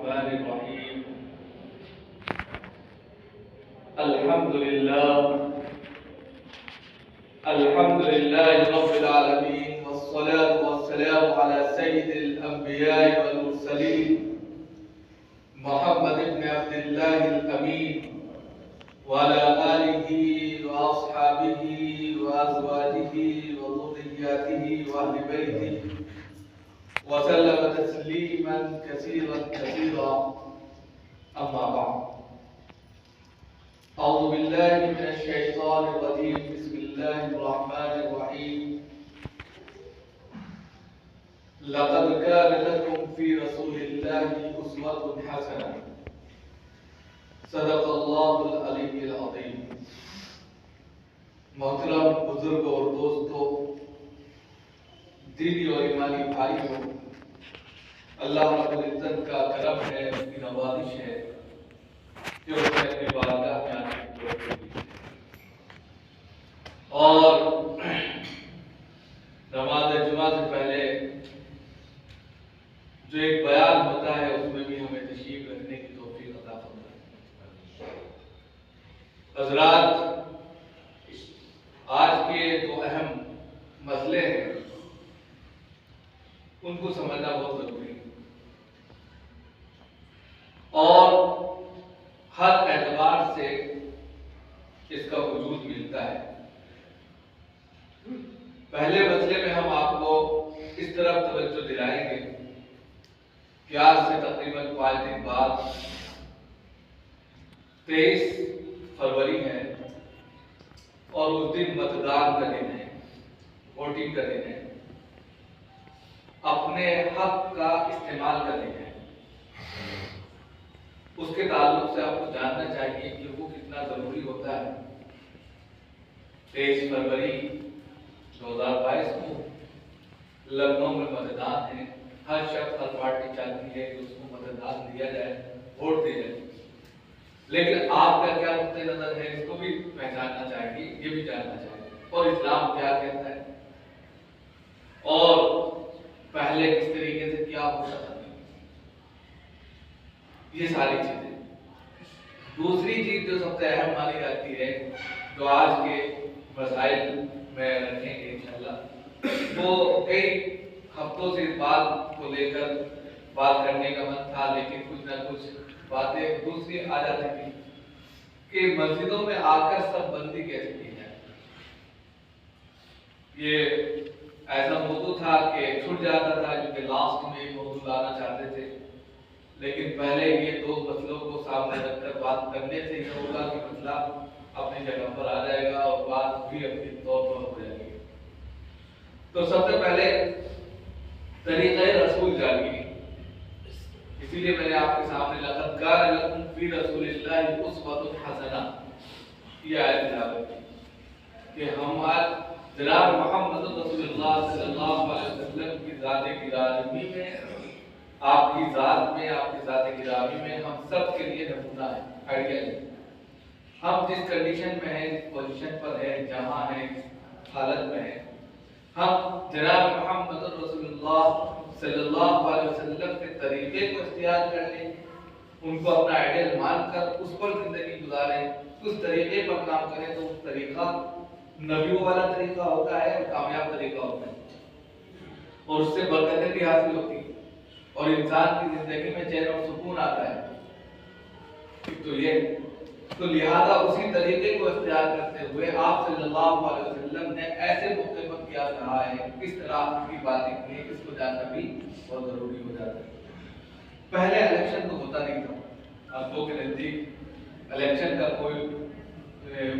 बिस्मिल्लाहिर्रहमानिर्रहीम। अल्हम्दुलिल्लाहि रब्बिल आलमीन वस्सलातु वस्सलामु अला सय्यिदिल अंबिया'i वल मुरसलीन मुहम्मद इब्न अब्दिल्लाहिल अमीन व अला आलिहि व अस्हाबिहि व अज़वाजिहि व ज़ुर्रिय्यातिहि व अहलि बैतिहि वसल्लम तस्लीमन कसीरन कसीरा। अम्मा बाद, औज़ु बिल्लाहि मिनश शैतानिर रजीम। बिस्मिल्लाहिर रहमानिर रहीम। लक़द कान लकुम फ़ी रसूलिल्लाहि उस्वतुन हसनह। सदक़ल्लाहुल अलीयुल अज़ीम। मोहतरम बुजुर्ग और दोस्तों, दीनी और ईमानी भाइयों, अल्लाह रब्बुल इज्जत का करम है, उसकी नवाज़िश है कि उसने अपनी बारगाह में आने की तौफीक दी। और नमाज जुमा से पहले जो एक बयान होता है उसमें भी हमें तशरीफ रखने की तौफीक अता फरमाए। हज़रात, आज के दो अहम मसले हैं, उनको समझना बहुत जरूरी है और हर एतबार से इसका वजूद मिलता है। पहले मसले में हम आपको इस तरफ तवज्जो दिलाएंगे कि आज से तकरीबन 5 दिन बाद 23 फरवरी है और उस दिन मतदान का दिन है, वोटिंग का दिन है, अपने हक का इस्तेमाल का दिन है। उसके ताल्लुक से आपको जानना चाहिए कि वो कितना जरूरी होता है। 23 फरवरी 2022 को लखनऊ में मतदान है। हर शख्स, हर पार्टी चाहती है कि उसको मतदान दिया जाए, वोट दिया जाए, लेकिन आपका क्या नुक्ते नजर है इसको भी पहचानना चाहिए, ये भी जानना चाहिए और इस्लाम क्या कहता है और पहले किस तरीके से क्या होता था, ये सारी चीजें। दूसरी चीज जो सबसे अहम मानी जाती है, जो आज के मसाइल में रखेंगे इंशाल्लाह, वो कई हफ्तों से इस बात को लेकर बात करने का मन था, लेकिन कुछ ना कुछ बातें दूसरी आ जाती थी कि मस्जिदों में आकर सब बंदी कैसे की जाए। ये ऐसा मौजूद था कि छूट जाता था, क्योंकि लास्ट में मौजूद आना चाहते थे, लेकिन पहले ये दो मसलों को सामने रखकर बात करने से यह होगा कि मसला अपनी जगह पर आ जाएगा और बात भी अपनी तौर पर हो जाएगी। तो सबसे पहले तरीक़े रसूल जानिए। इसीलिए मैंने आपके सामने लक़द कान लकुम फ़ी रसूलिल्लाहि उस्वतुन हसनह ये आयत तिलावत की कि हम आज जनाब मोहम्मद रसूलुल्लाह सल्लल्लाहु अलैहि वसल्लम की ज़ात-ए गिरामी में, आपकी ज़ात में, आपकी ज़ात-ए गिरामी में हम सब के लिए नमूना है, आइडियल है। हम जिस कंडीशन में हैं, जिस पोजीशन पर हैं, जहां हैं, हालत में हैं, हम जनाब मोहम्मद रसूलुल्लाह सल्लल्लाहु अलैहि वसल्लम के तरीके को इख्तियार कर लें, उनको अपना आइडियल मानकर उस पर जिंदगी गुजारें, उस तरीके पर काम करें, तो उस तरीका नबियों वाला तरीका होता है और कामयाब तरीका होता है और उससे बरकतें भी हासिल होती है और इंसान की जिंदगी में चैन और सुकून आता है। तो लिहाजा उसी तरीके को इख्तियार करते हुए आप सल्लल्लाहु अलैहि वसल्लम ने ऐसे मौके पर क्या कहा है, किस तरह की बातें की, इसको जानना भी बहुत जरूरी हो जाता है। पहले इलेक्शन तो होता नहीं था, आपको के नजदीक इलेक्शन का कोई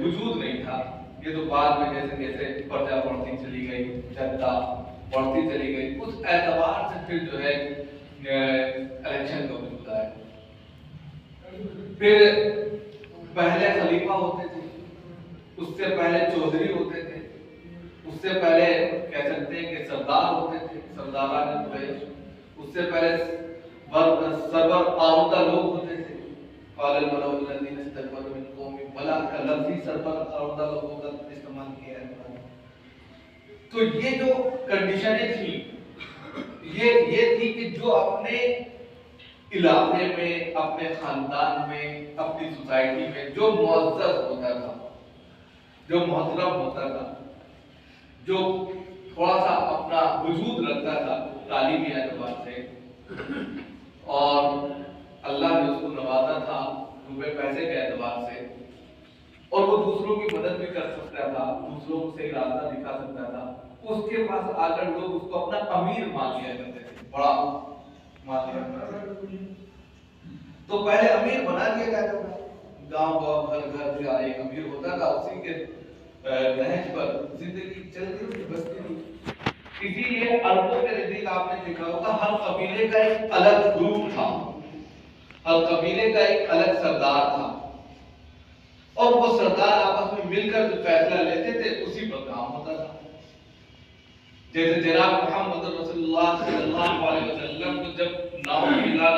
वजूद नहीं था। ये तो बाद में जैसे जैसे पर्चा बढ़ती चली गई, जनता बढ़ती चली गई, उस एतबार से फिर जो है इलेक्शन का वजूद आया। फिर पहले खलीफा होते थे, उससे पहले चौधरी होते थे, उससे पहले कह सकते हैं कि सरदार होते थे, सरदारान कुरैश, उससे पहले सरवर आउदा लोग होते थे। कालल मलउल्लज़ीन इस्तकबरू मिन कौमी, भला का लफ्ज़ ही सरवर आउदा लोगों का इस्तेमाल किया है। तो ये जो कंडीशनें थी, ये थी कि जो अपने इलाके में, अपने खानदान में, अपनी सोसाइटी में जो मुअज़्ज़ज़ होता था, जो मोहतरम होता था, जो थोड़ा सा अपना वजूद रखता था तालीमी एतबार से, और अल्लाह ने उसको नवाजा था रुपए पैसे के एतबार से, और वो दूसरों की मदद भी कर सकता था, दूसरों को सही रास्ता दिखा सकता था, उसके पास आकर लोग उसको अपना अमीर मान लिया करते थे, बड़ा मान लिया करते थे। तो पहले अमीर बना दिया जाता था, गांव गांव घर घर से एक अमीर होता था, उसी के नहज पर जिंदगी चलती थी, बसती थी। इसीलिए अरबों के नजदीक आपने देखा होगा हर कबीले का एक अलग ग्रुप था, हर कबीले का एक अलग सरदार था, और वो सरदार आपस में मिलकर जो फैसला लेते थे उसी पर काम होता था। जैसे जनाब मोहम्मद रसूलुल्लाह सल्लल्लाहु अलैहि वसल्लम को जब नाउजुबिल्लाह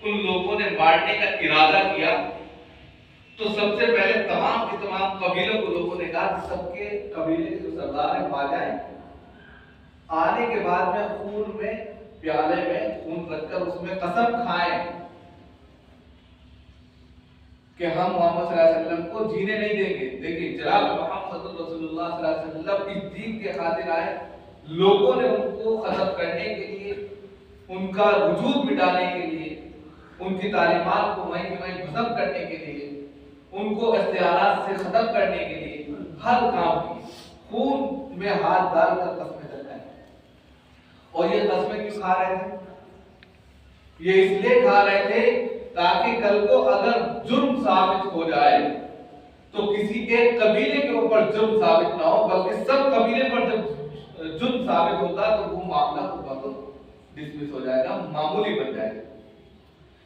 उन लोगों ने मारने का इरादा किया, तो सबसे पहले तमाम के तमाम कबीलों को लोगों ने कहा कि सबके कबीले के जो सरदार है आ जाए, आने के बाद में खून में प्याले में खून रखकर उसमें कसम खाएं कि हम मोहम्मद सल्लल्लाहु अलैहि वसल्लम को जीने नहीं देंगे। देखिए जनाब मोहम्मद रसूलुल्लाह सल्लल्लाहु अलैहि वसल्लम इस दीन के खातिर आए, लोगों ने उनको खत्म करने के लिए, उनका वजूद मिटाने के लिए, उनकी तालीमात को वहीं के वहीं खत्म करने के लिए, उनको इख्तियारात से खत्म करने के लिए हर काम की खून में हाथ डालकर कसमें खाई। और ये कसमें क्यों खा रहे थे? ये इसलिए खा रहे थे ताकि कल को अगर जुर्म साबित हो जाए तो किसी एक कबीले के ऊपर जुर्म साबित ना हो, बल्कि सब कबीले पर जब जुर्म साबित होगा तो वो मामला तो डिसमिस हो जाएगा, मामूली बन जाएगा।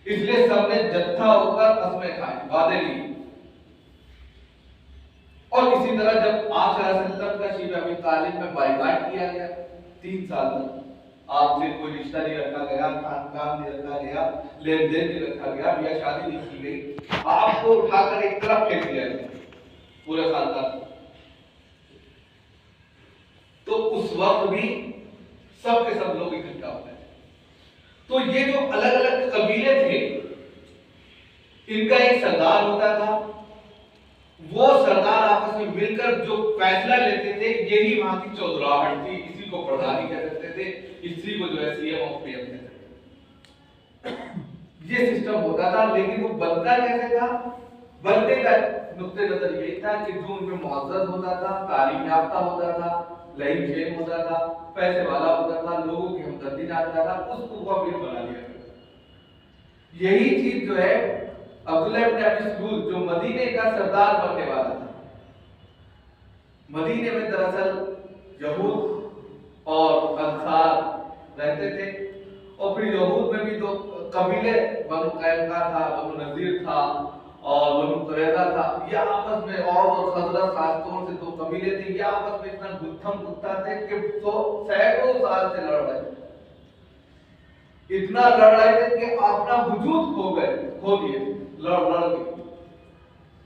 इसलिए सबने जत्था होकर कसमें खाई, वादे लिए। और इसी तरह जब आप सल्लल्लाहु अलैहि वसल्लम का शीब अबी तालिब में बाइकाट किया गया 3 साल तक, आपसे कोई रिश्ता नहीं रखा गया, खानदान नहीं रखा गया, लेन देन नहीं रखा गया, ब्याह शादी नहीं की गई, आपको उठाकर एक तरफ फेंक दिया गया पूरे खानदान। तो उस वक्त भी सब के सब लोग इकट्ठा होते थे। तो ये जो अलग अलग कबीले थे, इनका एक सरदार होता था, वो सरदार आपस में मिलकर जो फैसला लेते थे, यही वहां की चौधराहट थी। इसी को प्रधानी कह सकते थे, इसी को जो है सीएम ऑफ पीएम कहते थे। ये सिस्टम होता था, लेकिन वो बनता कैसे था? बनने का नुक्ते नजर यही था कि जो उनमें मुअज़्ज़ज़ होता था, तालीम याफ्ता होता था, लहीम शेम होता था, पैसे वाला होता था, लोगों की हमदर्दी जानता था, उसको वो अमीर बना लिया। यही चीज जो है अब्दुल्लाह इब्न अबी सलूल जो मदीने का सरदार बनने वाला था, मदीने में दरअसल यहूद और अंसार रहते थे, और फिर यहूद में भी दो कबीले, बनु कैनुका था, बनु नज़ीर था और बनु कुरैज़ा था। ये आपस में औस और खज़रज खासतौर से दो कबीले थे, ये आपस में इतना गुत्थम गुत्था थे कि सैकड़ों साल से लड़ रहे थे, इतना लड़ रहे थे कि अपना वजूद खो दिए, लड़ के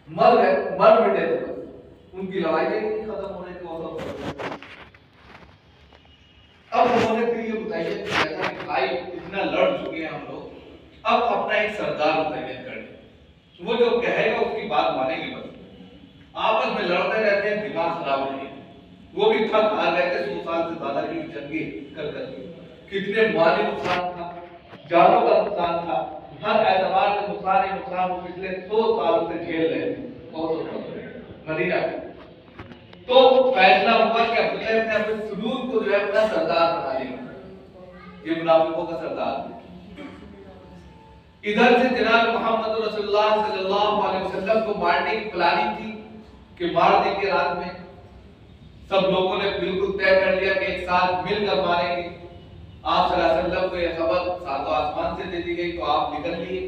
मर गए, मर मिटे थे बस, उनकी लड़ाई नहीं खत्म होने की वो सब। अब उन्होंने फिर ये बताइए कि भाई इतना लड़ चुके हैं हम लोग, अब अपना एक सरदार मुतय्यन कर लें, वो जो कहेगा उसकी बात मानेंगे। बस आपस में लड़ते रहते हैं, दिमाग खराब नहीं, वो भी थक हार गए थे 100 साल से ज्यादा की जंगें कर कितने माली नुकसान था, जानों का नुकसान था, हर एतबार से नुकसान ही नुकसान वो पिछले 100 सालों से झेल रहे थे मदीना में। तो फैसला हुआ कि अब्दुल्लाह इब्न अबी सलूल को जो है अपना सरदार बना लिया, ये मुनाफिकों का सरदार। इधर से जनाब मोहम्मद रसूलुल्लाह सल्लल्लाहु अलैहि वसल्लम को मारने की प्लानिंग थी कि मार देंगे रात में। सब लोगों ने बिल्कुल तय कर लिया कि एक साथ मिलकर मारेंगे। आप सल्लल्लाहु अलैहि वसल्लम को यह खबर सातों आसमान से दे दी गई, तो आप निकल लिए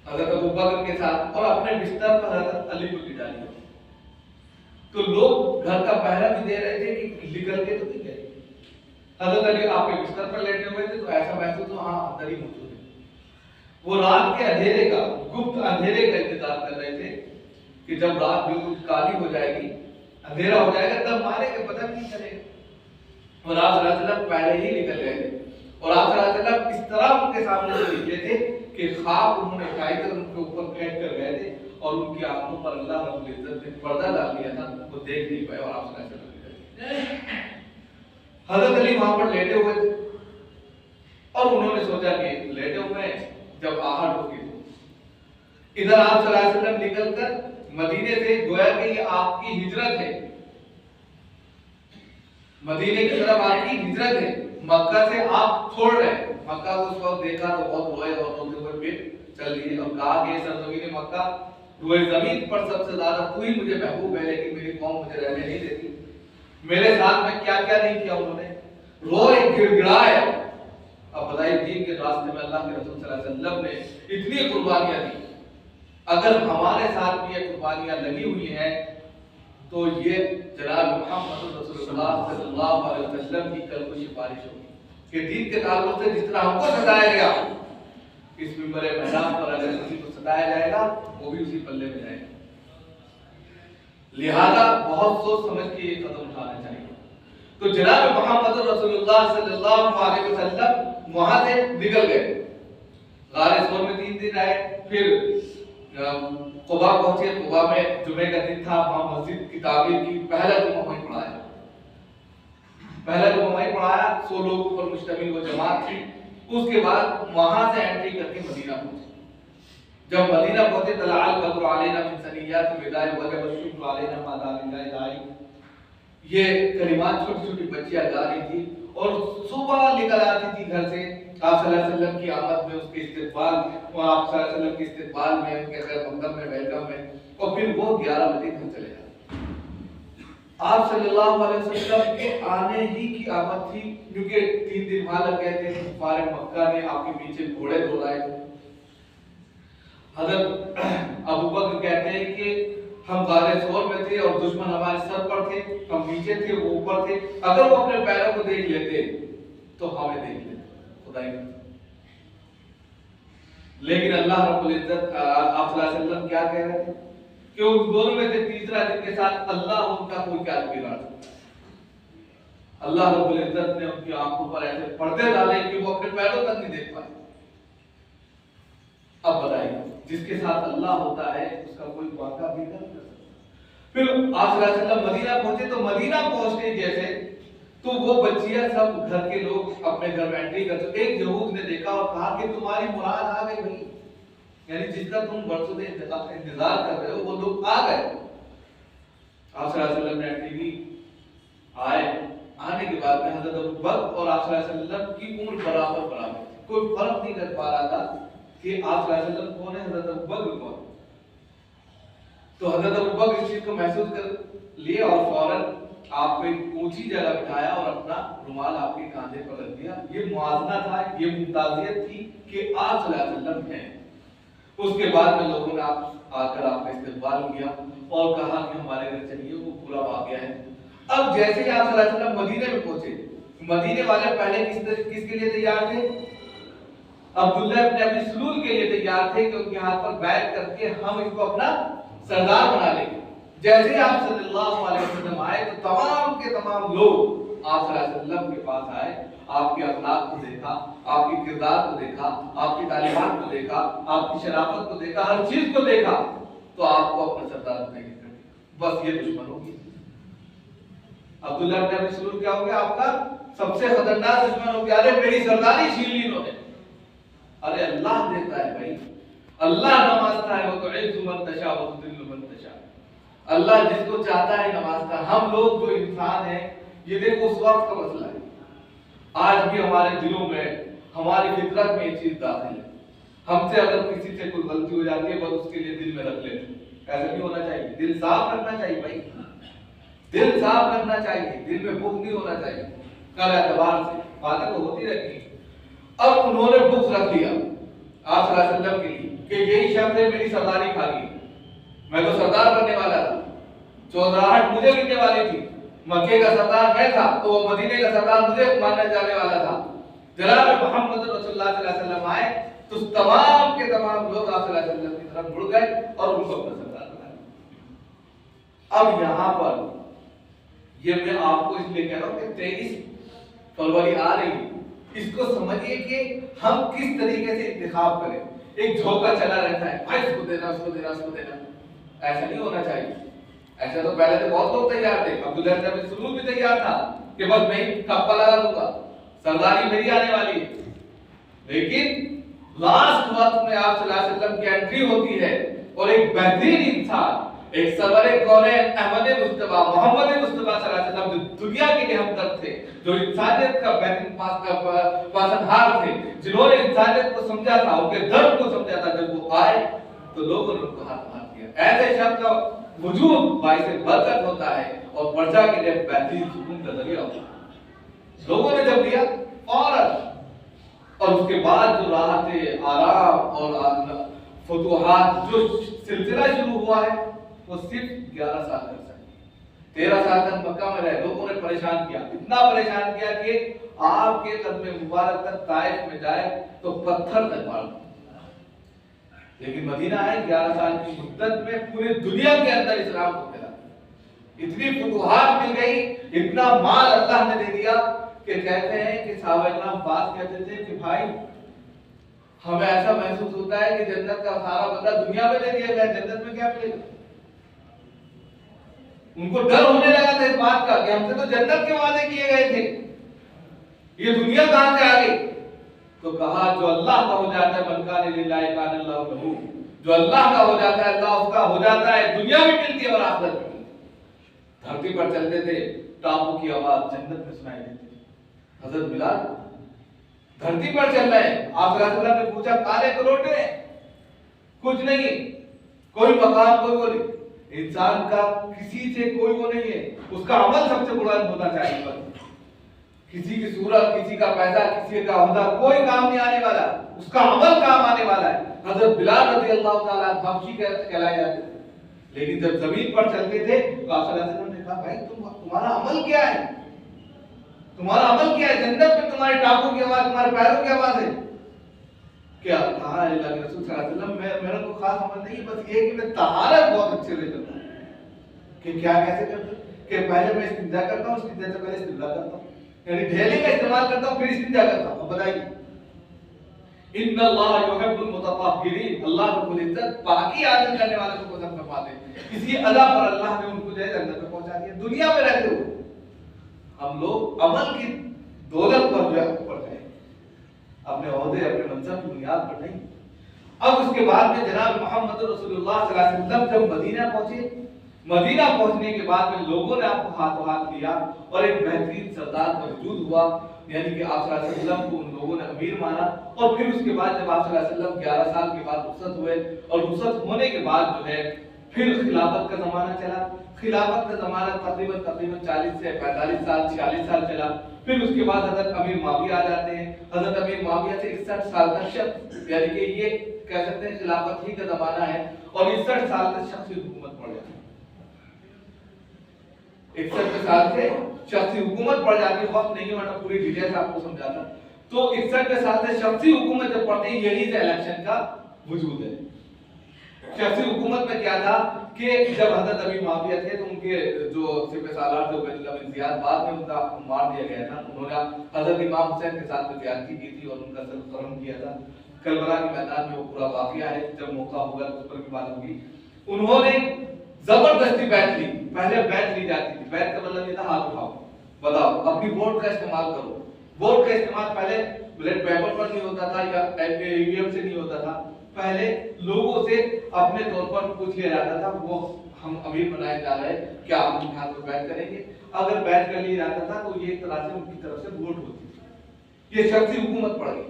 हजरत अबू बकर के साथ, और अपने बिस्तर पर हजरत अली को लिटा लिया। तो लोग घर का पहरा भी दे रहे थे कि निकल के तो नहीं गए। हजरत अली आपके बिस्तर पर लेटे हुए थे, तो ऐसा महसूस तो हाँ अंदर ही मौजूद है। वो रात के अंधेरे का, गुप्त अंधेरे का इंतजार कर रहे थे कि जब रात बिल्कुल काली हो जाएगी, अंधेरा हो जाएगा, तब मारेंगे, पता नहीं चलेगा। और आप रसूलुल्लाह पहले ही निकल गए थे, और आप सल्लल्लाहु अलैहि वसल्लम इस तरह उनके सामने से निकले थे कि ख्वाब उन्होंने उठाई थे, उनके ऊपर फेंक कर गए थे और उनकी आंखों पर अल्लाह रब्बुल इज्जत ने पर्दा डाल दिया था, वो देख नहीं पाए। और आप सल्लल्लाहु अलैहि वसल्लम हजरत अली वहां पर लेटे हुए थे और उन्होंने सोचा कि लेटे हुए हैं, जब आहट होगी तो इधर आप सल्लल्लाहु अलैहि वसल्लम निकलकर मदीने से, गोया कि ये आपकी हिजरत है, मदीने की तरफ आपकी हिजरत है, मक्का से आप छोड़ रहे हैं। मक्का को उस वक्त देखा तो बहुत रोए और रोते हुए फिर चल लिए और कहा कि सरजमीन मक्का, रोए जमीन पर सबसे ज्यादा तू ही मुझे महबूब है, लेकिन मेरी कौम मुझे रहने नहीं देती। मेरे साथ में क्या क्या नहीं किया उन्होंने, रोए गिड़गिड़ाए। अब बताइए, दीन के रास्ते में अल्लाह के रसूल सल्लल्लाहु अलैहि वसल्लम ने इतनी कुर्बानियां दी, अगर हमारे साथ भी ये कुर्बानियां लगी हुई हैं तो ये जनाब मोहम्मद रसूलुल्लाह सल्लल्लाहु अलैहि वसल्लम की कल को सिफारिश होगी कि दीन के ताल्लुक से जिस तरह हमको सताया गया, इस मिंबर महराब पर अगर किसी को सताया जाएगा वो भी उसी पल्ले में जाएगा। लिहाजा बहुत सोच समझ के ये कदम उठाना चाहिए। तो जनाब मोहम्मद रसूलुल्लाह सल्लल्लाहु अलैहि वसल्लम वहां से निकल गए, गारे सोर में 3 दिन रहे, फिर कुबा पहुंचे। कुबा में जुमे का दिन था, वहां मस्जिद की तामीर की, पहला जुमा वहीं पढ़ाया, पहला जुमा वहीं पढ़ाया। 100 लोगों पर मुश्तमिल वो जमात थी। उसके बाद वहां से एंट्री करके मदीना पहुंचे। जब मदीना पहुंचे, तलाअल बद्र अलैना मिन सनियात विदाई वजब शुक्र अलैना मा दालिल्लाहि दाई, ये कलिमात छोटी छोटी बच्चियां गा रही थी और सुबह निकल आती थी घर से आप सल्लल्लाहु अलैहि वसल्लम की आमद में, उसके इस्तेकबाल, वो आप सल्लल्लाहु अलैहि वसल्लम के इस्तेकबाल में, उनके खैर मकदम में, वेलकम में, और फिर वो 11 बजे घर चले जाते। आप सल्लल्लाहु अलैहि वसल्लम के आने ही की आमद थी, क्योंकि 3 दिन वहां लग गए थे। कुफार मक्का ने आपके पीछे घोड़े दौड़ाए थे। हजरत अबू बकर कहते हैं कि हम गारे सौर में थे और दुश्मन हमारे सर पर थे, हम नीचे थे, वो ऊपर थे। अगर वो अपने पैरों को देख लेते तो हमें देख लेते, खुदाई। लेकिन अल्लाह रब्बुल इज्जत, आप सल्लल्लाहु अलैहि वसल्लम क्या कह रहे थे कि उन दोनों में से तीसरा जिनके साथ अल्लाह उनका कोई क्या बिगाड़ सकता। अल्लाह रब्बुल इज्जत ने उनकी आंखों पर ऐसे पर्दे डाले कि वो अपने पैरों तक नहीं देख पाए। अब बताइए, जिसके साथ अल्लाह होता है उसका कोई वाक़ा भी नहीं कर सकता। फिर आप सल्लल्लाहु अलैहि वसल्लम मदीना पहुंचे, तो मदीना पहुंचने जैसे तो वो बच्चियां सब घर के लोग अपने घर में एंट्री कर, तो एक यहूद ने देखा और कहा कि तुम्हारी मुराद आ गई भाई, यानी जिसका तुम बरसों से इंतजार कर रहे हो वो लोग आ गए। आप सल्लल्लाहु अलैहि वसल्लम ने एंट्री की, आए, आने के बाद में हजरत अबू बकर और आप सल्लल्लाहु अलैहि वसल्लम की उम्र बराबर बराबर थी, कोई फर्क नहीं कर पा रहा था कि आप सल्लल्लाहु अलैहि वसल्लम कौन है, हजरत अबू बकर कौन। तो हजरत अबू बकर इस चीज को महसूस कर लिए और फौरन आपको एक ऊंची जगह बिठाया और अपना रुमाल आपके कांधे पर रख दिया। ये मुआवजा था, ये मुमताजियत थी कि आप सल्लल्लाहु अलैहि वसल्लम हैं। उसके बाद में लोगों ने आप आकर आपका इस्तकबाल किया और कहा कि हमारे घर चलिए, वो पूरा वाक़या है। अब जैसे ही आप सल्लल्लाहु अलैहि वसल्लम मदीने में पहुंचे, मदीने वाले पहले किसके लिए तैयार थे? अब्दुल्लाह इब्न अबी सलूल के लिए तैयार थे कि उनके हाथ पर बैठ करके हम इसको अपना सरदार बना लेंगे। जैसे ही आप सल्लल्लाहु अलैहि वसल्लम आए तो तमाम के तमाम लोग आप सल्लल्लाहु अलैहि वसल्लम के पास आए, आपके अखलाक को देखा, आपके किरदार को देखा, आपकी तालीमात को देखा, आपकी शराफत को देखा, हर चीज को देखा, तो आपको अपना सरदार बनाएंगे। बस ये दुश्मन होगी। अब्दुल्लाह इब्न अबी सलूल क्या हो गया? आपका सबसे खतरनाक दुश्मन हो गया। अरे मेरी सरदारी छीन ली इन्होंने। अरे अल्लाह देता है भाई, अल्लाह नवाजता है, वो तो इज़्ज़ु मन तशा व तुज़िल्लु मन तशा। अल्लाह जिसको चाहता है नवाजता। हम लोग जो इंसान हैं, ये देखो उस वक्त का मसला है। आज भी हमारे दिलों में, हमारी फितरत में ये चीज दाखिल है। हमसे अगर किसी से कोई गलती हो जाती है, बस उसके लिए दिल में रख लेते हैं। ऐसा नहीं होना चाहिए, दिल साफ रखना चाहिए भाई, दिल साफ रखना चाहिए, दिल में बुग़्ज़ नहीं होना चाहिए। कल एतबार से बातें तो होती रहती है। अब उन्होंने बुग़्ज़ रख लिया आप सल्लल्लाहु अलैहि वसल्लम के लिए कि यही शख्स है मेरी सरदारी खा गई, मैं तो सरदार बनने वाला था, चौधराहट मुझे मिलने वाली थी, मक्के का सरदार मैं था तो वो मदीने का सरदार मुझे मानने जाने वाला था। जनाब मोहम्मद रसूलुल्लाह सल्लल्लाहु अलैहि वसल्लम आए तो तमाम के तमाम लोग आप सल्लल्लाहु अलैहि वसल्लम की तरफ मुड़ गए और उनको अपना सरदार बनाया। अब यहाँ पर ये मैं आपको इसलिए कह रहा हूँ कि 23 फरवरी आ रही है, इसको समझिए कि हम किस तरीके से इंतखाब करें। एक झोंका चला रहता है, भाई इसको देना, उसको देना, उसको देना, ऐसा नहीं होना चाहिए। ऐसा तो पहले तो बहुत लोग तैयार थे, अब्दुल्लाह इब्न सलूल भी तैयार था कि बस मैं ठप्पा लगा दूंगा, सरदारी मेरी आने वाली है। लेकिन लास्ट वक्त में आप सल्लल्लाहु अलैहि वसल्लम की एंट्री होती है और एक बेहतरीन इंसान, एक सरवरे कौनैन अहमद मुस्तफा मोहम्मद मुस्तफा सल्लल्लाहु अलैहि वसल्लम, जो दुनिया के लिए हमदर्द थे, जो इंसानियत का बेहतरीन पासनहार थे, जिन्होंने इंसानियत को समझा था, उनके दर्द को समझा था, जब वो आए तो लोगों ने उनको हाथ किया। ऐसे शब्द का वजूद बाइसे बरकत होता है और प्रजा के लिए बेहतरीन सुकून का जरिया होता है। लोगों ने जब दिया और उसके बाद जो राहत आराम और फतूहात जो सिलसिला शुरू हुआ है वो सिर्फ 11 साल कर सके। 13 साल तक मक्का में रहे, लोगों ने परेशान किया, इतना परेशान किया कि आपके कदम मुबारक तक ताइफ में जाए तो पत्थर तक मार दो। लेकिन मदीना है, 11 साल की मुद्दत में पूरी दुनिया के अंदर इस्लाम को फैला, इतनी फतूहात मिल गई, इतना माल अल्लाह ने दे दिया कि कहते हैं कि साहबा इकराम बात कहते थे कि भाई हमें ऐसा महसूस होता है कि जन्नत का सारा बदला दुनिया में दे दिया गया, जन्नत में क्या मिलेगा। उनको डर होने लगा था इस बात का कि हमसे तो जन्नत के वादे किए गए थे, ये दुनिया कहां से आ गई। तो कहा जो अल्लाह का हो जाता है मनकान लिल्लाहि कान अल्लाहु लहू, जो अल्लाह का हो जाता है अल्लाह उसका हो जाता है, दुनिया भी मिलती है और आखिरत भी मिलती है। धरती पर चलते थे, टापू की आवाज जन्नत में सुनाई देती है। हजरत बिलाल धरती पर चल रहे हैं, आप सल्लल्लाहु अलैहि वसल्लम ने पूछा काले करोटे, कुछ नहीं, कोई मकाम कोई वो नहीं, इंसान का किसी से कोई वो नहीं है, उसका अमल सबसे बुलंद होना चाहिए। बस किसी की सूरत, किसी का पैसा, किसी का ओहदा कोई काम नहीं आने वाला, उसका अमल काम आने वाला है। हजरत बिलाल रज़ी अल्लाह ताला हबशी कहलाए जाते थे। लेकिन जब जमीन पर चलते थे तो आप सल्लल्लाहु अलैहि वसल्लम ने कहा भाई तुम्हारा अमल क्या है, तुम्हारा अमल क्या है, जन्नत में तुम्हारे टापों की आवाज, तुम्हारे पैरों की आवाज है क्या। कहा अल्लाह के रसूल सल्लल्लाहु अलैहि वसल्लम मेरा तो खास अमल नहीं, बस ये कि मैं तहारत बहुत अच्छे से करता हूं। कि क्या कैसे करते कि पहले मैं इस्तिंजा करता हूं, इस्तिंजा से पहले इस्तिंजा करता हूं, यानी ढेले का इस्तेमाल करता हूं फिर इस्तिंजा करता हूं। बताइए, इन्नल्लाह युहिब्बुल मुतताहिरीन, अल्लाह रब्बुल इज्जत पाकी हासिल करने वालों को पसंद फरमाते हैं। इसी अदा पर अल्लाह ने उनको जो है जन्नत में पहुंचा दिया। दुनिया में रहते हुए हम लोग अमल की दौलत पर जो है ऊपर गए, अपने ओहदे अपने मनसब की बुनियाद पर नहीं। अब उसके बाद में जनाब मोहम्मद रसूलुल्लाह सल्लल्लाहु अलैहि वसल्लम जब मदीना पहुंचे, मदीना पहुंचने के बाद में लोगों ने आपको हाथों हाथ लिया और एक बेहतरीन सरदार मौजूद हुआ, यानी कि आप सल्लल्लाहु अलैहि वसल्लम को उन लोगों ने अमीर माना। और फिर उसके बाद जब आप सल्लल्लाहु अलैहि वसल्लम 11 साल के बाद रुखसत हुए और रुखसत होने के बाद जो है फिर खिलाफत का जमाना चला। खिलाफत का जमाना तकरीबन 40 से 45 साल 46 साल चला। फिर उसके बाद हजरत अमीर मुआविया आ जाते हैं। हजरत अमीर मुआविया से 61 साल तक शख्स, यानी कि ये कह सकते हैं खिलाफत ही का जमाना है और 61 साल तक शख्स की हुकूमत पड़ जाती है। 61 साल से शख्सी हुकूमत पड़ जाती है, वक्त नहीं वरना पूरी डिटेल्स आपको समझाता। तो 61 साल से शख्सी हुकूमत जब पड़ती है, यही से इलेक्शन का वजूद है। शख्सी हुकूमत में क्या था कि जब हजरत अमीर मुआविया थे तो उनके जो सिपह सालार थे उबैदुल्लाह बिन ज़ियाद, बाद में उनका मार दिया गया था। उन्होंने हजरत इमाम हुसैन के साथ में ज़्यादती की थी और उनका सर कलम किया था। करबला के मैदान में वो पूरा वाकया है, जब मौका होगा तो उस पर की बात होगी। उन्होंने जबरदस्ती बैठ ली, पहले बैठ ली जाती थी, बैठ का मतलब ये था हाथ उठाओ, बताओ अपनी वोट का इस्तेमाल करो। वोट का इस्तेमाल पहले बैलेट पेपर पर नहीं होता था या ईवीएम से नहीं होता था, पहले लोगों से अपने तौर पर पूछ लिया जाता था वो हम अमीर बनाए जा रहे हैं, क्या आप उनके हाथ में बैठ करेंगे। अगर बैठ कर लिया जाता था तो ये एक तरह से उनकी तरफ से वोट होती थी। ये शख्सी हुकूमत पड़ गई।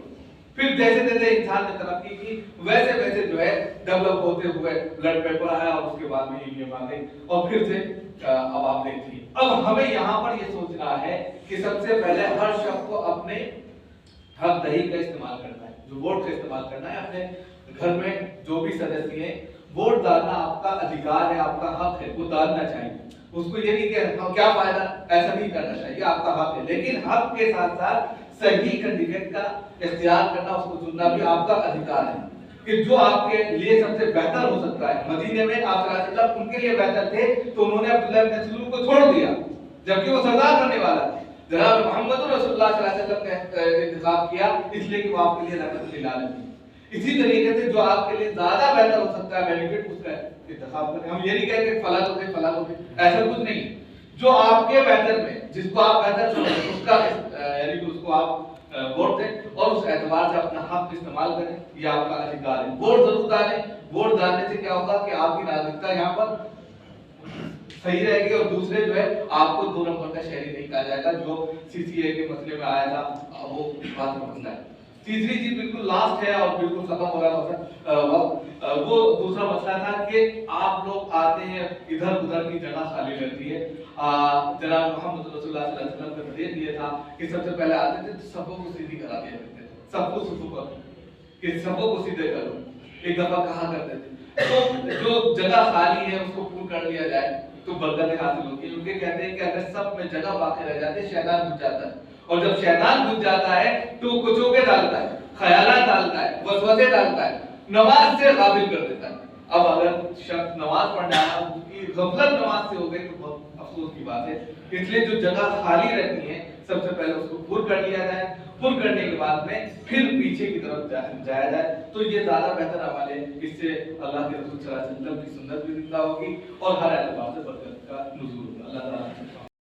फिर जैसे जैसे इंसान ने तरक्की की वैसे वैसे जो है डेवलप होते हुए ब्लड पेपर आया और उसके बाद में ईवीएम आ गई और फिर से अब आप देखिए। अब हमें यहाँ पर ये सोचना है कि सबसे पहले हर शख्स को अपने हक दही का इस्तेमाल करना है, जो वोट का इस्तेमाल करना है। अपने घर में जो भी सदस्य हैं, वोट डालना आपका अधिकार है, आपका हक है, वो डालना चाहिए। उसको ये नहीं कि हम क्या फायदा, ऐसा नहीं करना चाहिए, आपका हक है। लेकिन हक के साथ साथ सही कैंडिडेट का इख्तियार करना, उसको चुनना भी आपका अधिकार है कि जो आपके लिए सबसे बेहतर हो सकता है। मदीने में आप सल्लल्लाहु अलैहि वसल्लम उनके लिए बेहतर थे तो उन्होंने अब्दुल्लाह इब्न सलूल को छोड़ दिया, जबकि वो सरदार बनने वाला था। जनाब मोहम्मद रसूलुल्लाह सल्लल्लाहु अलैहि वसल्लम ने इंतखाब किया इसलिए कि वो आपके लिए रहमत लिल आलमीन। इसी तरीके से जो आपके लिए ज्यादा बेहतर हो सकता है बेनिफिट, उसका इंतखाब करें। हम ये नहीं कहते फला को दे फला को दे, ऐसा कुछ नहीं। जो आपके बेहतर में, जिसको आप बेहतर समझते उसका यानी कि उसको आप वोट दें और उस एतबार से अपना हक इस्तेमाल करें। ये आपका अधिकार है। वोट जरूर डालें। वोट डालने से क्या होगा कि आपकी नागरिकता यहाँ पर सही रहेगी और दूसरे जो है आपको 2 नंबर का शहरी नहीं कहा जाएगा, जो सीसीए के मसले में आया था, वो बात का मसला है। तीसरी चीज बिल्कुल लास्ट है और बिल्कुल खत्म हो रहा है वो दूसरा मसला था कि आप लोग आते हैं, इधर उधर की जगह खाली रहती है। जनाब मोहम्मद रसूलुल्लाह सल्लल्लाहु अलैहि वसल्लम का निर्देश ये था कि सबसे पहले आते थे तो सबों को सीधी करा दिया करते थे, सबको सुफू कर कि सबों को सीधे करो, एक दफा कहा करते थे। तो जो जगह खाली है उसको पूर्ण कर लिया जाए तो बरकत हासिल होती है। क्योंकि कहते हैं कि अगर सब में जगह बाकी रह जाती है शैतान घुस जाता है, और जब शैतान घुस जाता है तो कुचोके डालता है, ख्यालात डालता है, वसवसे डालता है, नमाज से गाफिल कर देता है। अब अगर शख्स नमाज पढ़ना है उसकी गफलत नमाज से हो गई तो बहुत अफसोस की बात है। इसलिए जो जगह खाली रहती है सबसे पहले उसको पूर्ण कर लिया जाए, पूर्ण करने के बाद में फिर पीछे की तरफ जाया जाए तो ये ज्यादा बेहतर अमल है। इससे अल्लाह के रसूल सल्लल्लाहु अलैहि वसल्लम की सुन्नत भी जिंदा होगी और हर एतबार से बरकत का नुज़ूल होगा। अल्लाह ताला